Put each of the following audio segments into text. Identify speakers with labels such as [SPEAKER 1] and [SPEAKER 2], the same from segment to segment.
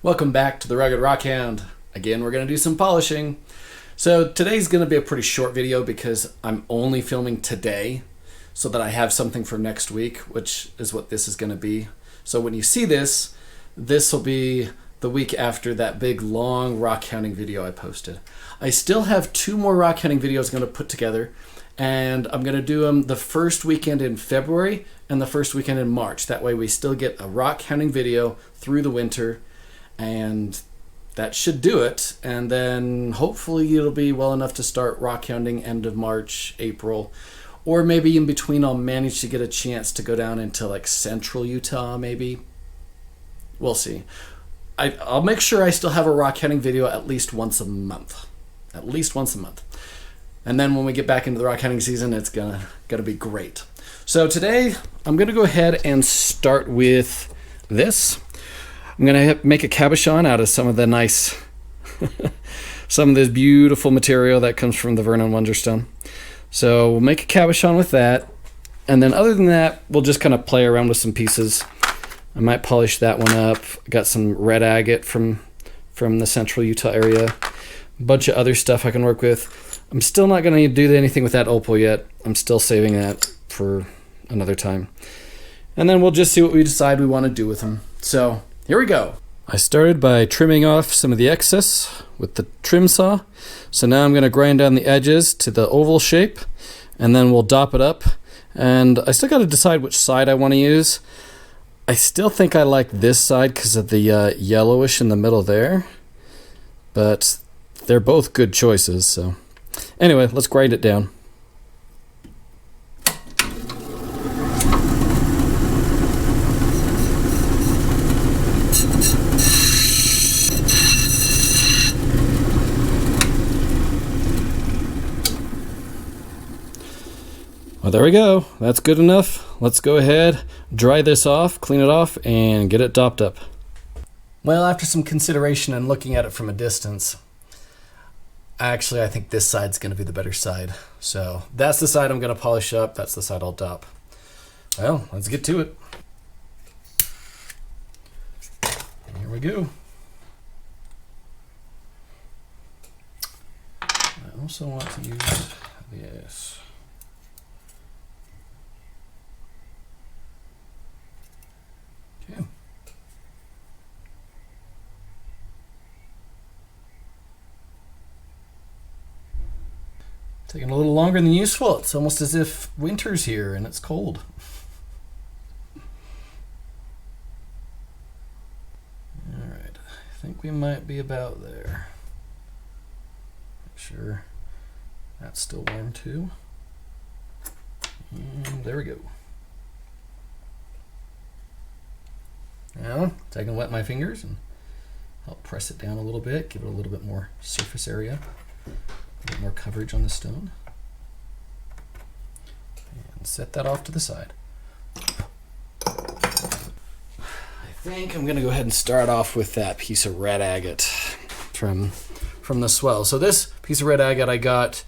[SPEAKER 1] Welcome back to the Rugged Rockhand. Again, we're going to do some polishing. So today's going to be a pretty short video because I'm only filming today so that I have something for next week, which is what this is going to be. So when you see this, this will be the week after that big long rock hounding video I posted. I still have 2 more rock hounding videos I'm going to put together, and I'm going to do them the first weekend in February and the first weekend in March. That way we still get a rock hounding video through the winter. And that should do it. And then hopefully it'll be well enough to start rock hounding end of March, April, or maybe in between I'll manage to get a chance to go down into like central Utah maybe. We'll see. I'll make sure I still have a rock hounding video at least once a month. At least once a month. And then when we get back into the rock hounding season, it's gonna be great. So today I'm gonna go ahead and start with this. I'm going to make a cabochon out of some of the nice, some of this beautiful material that comes from the Vernon wonderstone. So we'll make a cabochon with that. And then other than that, we'll just kind of play around with some pieces. I might polish that one up. I got some red agate from the central Utah area. A bunch of other stuff I can work with. I'm still not going to do anything with that opal yet. I'm still saving that for another time. And then we'll just see what we decide we want to do with them. So here we go. I started by trimming off some of the excess with the trim saw. So now I'm going to grind down the edges to the oval shape, and then we'll dop it up. And I still got to decide which side I want to use. I still think I like this side because of the yellowish in the middle there. But they're both good choices. So anyway, let's grind it down. Well, there we go. That's good enough. Let's go ahead, dry this off, clean it off, and get it dopped up. Well, after some consideration and looking at it from a distance, actually I think this side's going to be the better side. So that's the side I'm going to polish up. That's the side I'll dop. Well, let's get to it. Here we go. I also want to use this. Okay. Taking a little longer than useful. It's almost as if winter's here and it's cold. Alright, I think we might be about there. Make sure that's still warm too. And there we go. Now, I can wet my fingers and help press it down a little bit, give it a little bit more surface area, a bit more coverage on the stone. And set that off to the side. I think I'm going to go ahead and start off with that piece of red agate from the swell. So this piece of red agate I got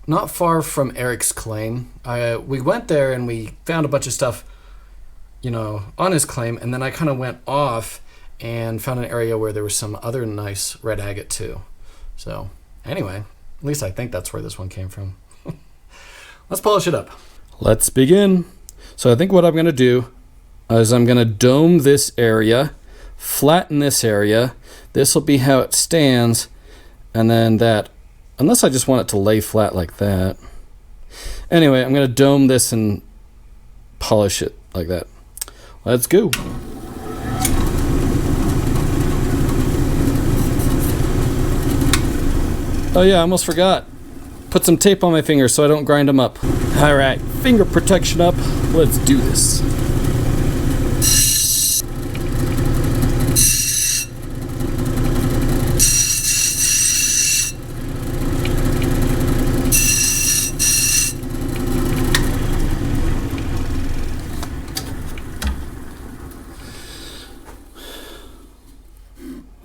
[SPEAKER 1] not far from Eric's claim. We went there and we found a bunch of stuff, you know, on his claim, and then I kind of went off and found an area where there was some other nice red agate too. So anyway, at least I think that's where this one came from. Let's polish it up. Let's begin. So I think what I'm going to do is I'm going to dome this area, flatten this area. This will be how it stands, and then that, unless I just want it to lay flat like that. Anyway, I'm going to dome this and polish it like that. Let's go. Oh yeah, I almost forgot. Put some tape on my fingers so I don't grind them up. All right, finger protection up. Let's do this.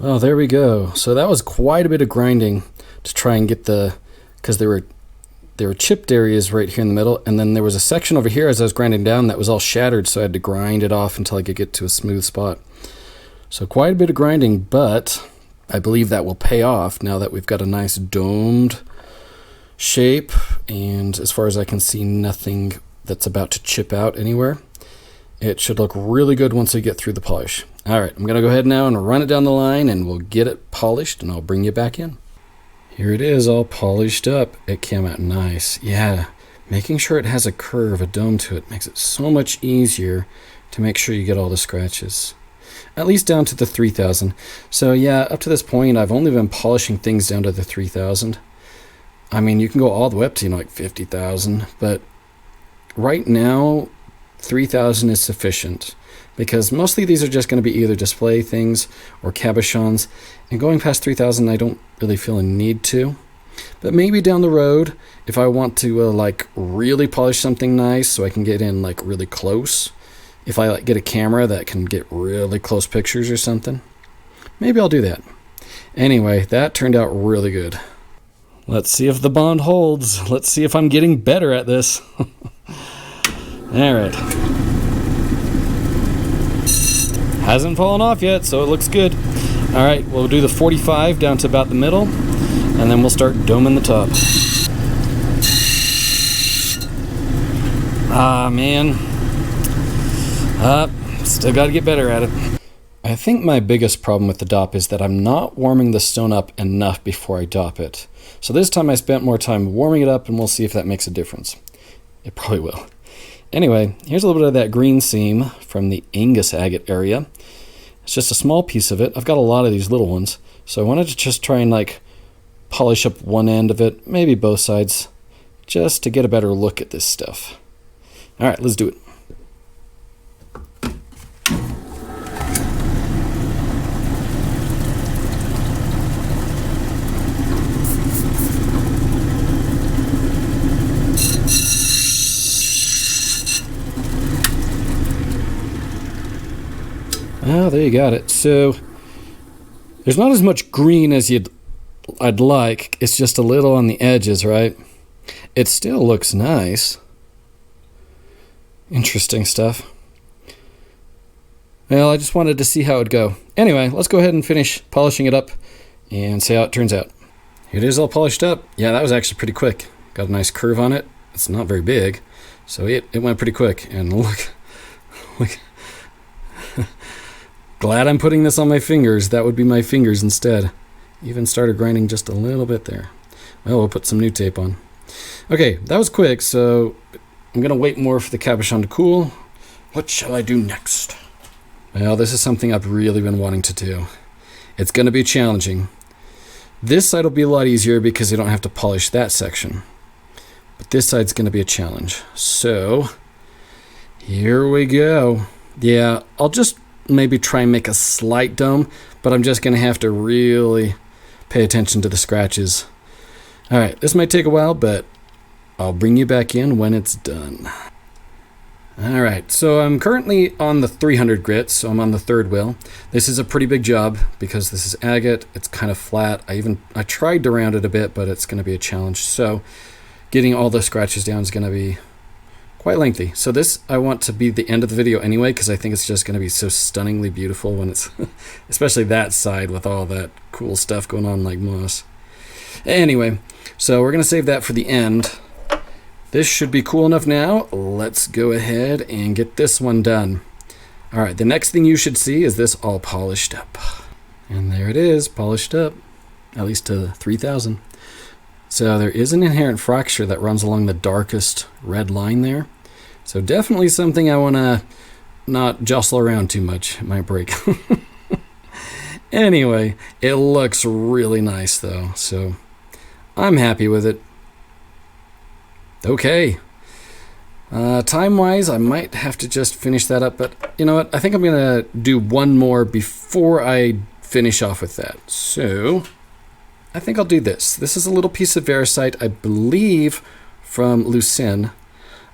[SPEAKER 1] Oh, there we go. So that was quite a bit of grinding to try and get the, because there were chipped areas right here in the middle, and then there was a section over here as I was grinding down that was all shattered, so I had to grind it off until I could get to a smooth spot. So quite a bit of grinding, but I believe that will pay off now that we've got a nice domed shape, and as far as I can see, nothing that's about to chip out anywhere. It should look really good once we get through the polish. All right, I'm gonna go ahead now and run it down the line, and we'll get it polished, and I'll bring you back in. Here it is, all polished up. It came out nice. Yeah, making sure it has a curve, a dome to it, makes it so much easier to make sure you get all the scratches. At least down to the 3000. So yeah, up to this point, I've only been polishing things down to the 3000. I mean, you can go all the way up to, like 50,000, but right now, 3,000 is sufficient, because mostly these are just going to be either display things or cabochons, and going past 3,000 I don't really feel a need to. But maybe down the road, if I want to like really polish something nice so I can get in like really close, if I like get a camera that can get really close pictures or something, maybe I'll do that. Anyway, that turned out really good. Let's see if the bond holds. Let's see if I'm getting better at this. All right. Hasn't fallen off yet, so it looks good. All right, we'll do the 45 down to about the middle, and then we'll start doming the top. Ah, man. Still got to get better at it. I think my biggest problem with the dop is that I'm not warming the stone up enough before I dop it. So this time I spent more time warming it up, and we'll see if that makes a difference. It probably will. Anyway, here's a little bit of that green seam from the Angus agate area. It's just a small piece of it. I've got a lot of these little ones, so I wanted to just try and like polish up one end of it, maybe both sides, just to get a better look at this stuff. All right, let's do it. Oh, there you got it. So there's not as much green as I'd like. It's just a little on the edges, right? It still looks nice. Interesting stuff. Well, I just wanted to see how it'd go. Anyway, let's go ahead and finish polishing it up and see how it turns out. Here it is, all polished up. Yeah, that was actually pretty quick. Got a nice curve on it. It's not very big, so it went pretty quick. And look. Glad I'm putting this on my fingers. That would be my fingers instead. Even started grinding just a little bit there. Well, we'll put some new tape on. Okay, that was quick, so I'm going to wait more for the cabochon to cool. What shall I do next? Well, this is something I've really been wanting to do. It's going to be challenging. This side will be a lot easier because you don't have to polish that section. But this side's going to be a challenge. So, here we go. Yeah, I'll just maybe try and make a slight dome, but I'm just going to have to really pay attention to the scratches. All right, this might take a while, but I'll bring you back in when it's done. All right, so I'm currently on the 300 grit, so I'm on the third wheel. This is a pretty big job because this is agate. It's kind of flat. I tried to round it a bit, but it's going to be a challenge. So getting all the scratches down is going to be quite lengthy. So this I want to be the end of the video anyway, because I think it's just going to be so stunningly beautiful when it's, especially that side with all that cool stuff going on like moss. Anyway, so we're going to save that for the end. This should be cool enough now. Let's go ahead and get this one done. All right, the next thing you should see is this all polished up. And there it is, polished up, at least to 3000. So there is an inherent fracture that runs along the darkest red line there. So definitely something I want to not jostle around too much. It might break. Anyway, it looks really nice though, so I'm happy with it. Okay. Time-wise, I might have to just finish that up, but you know what? I think I'm going to do one more before I finish off with that. So I think I'll do this. This is a little piece of Veracite, I believe, from Lucerne.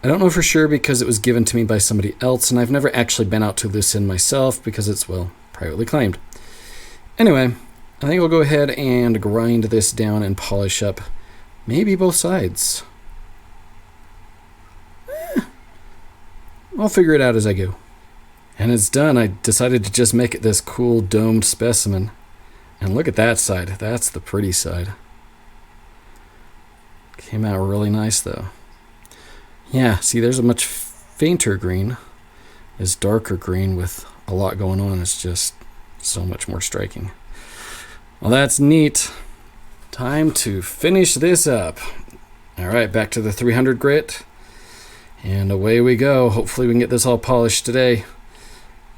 [SPEAKER 1] I don't know for sure because it was given to me by somebody else, and I've never actually been out to Lucerne myself because it's, well, privately claimed. Anyway, I think I'll go ahead and grind this down and polish up maybe both sides. I'll figure it out as I go. And it's done. I decided to just make it this cool domed specimen. And look at that side. That's the pretty side. Came out really nice though. Yeah, see, there's a much fainter green. This darker green with a lot going on. It's just so much more striking. Well, that's neat. Time to finish this up. All right, back to the 300 grit. And away we go. Hopefully we can get this all polished today.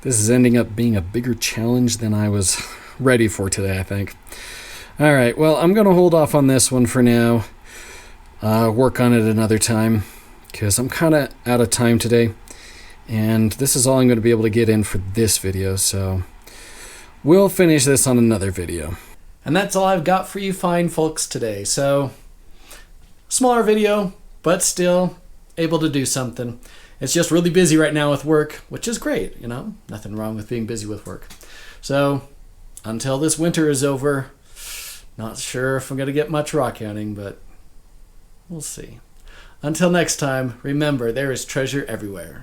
[SPEAKER 1] This is ending up being a bigger challenge than I was ready for today, I think. All right, well, I'm going to hold off on this one for now. Work on it another time because I'm kind of out of time today. And this is all I'm going to be able to get in for this video, so we'll finish this on another video. And that's all I've got for you fine folks today. So, smaller video, but still able to do something. It's just really busy right now with work, which is great, you know? Nothing wrong with being busy with work. So, until this winter is over, not sure if I'm going to get much rock hounding, but we'll see. Until next time, remember, there is treasure everywhere.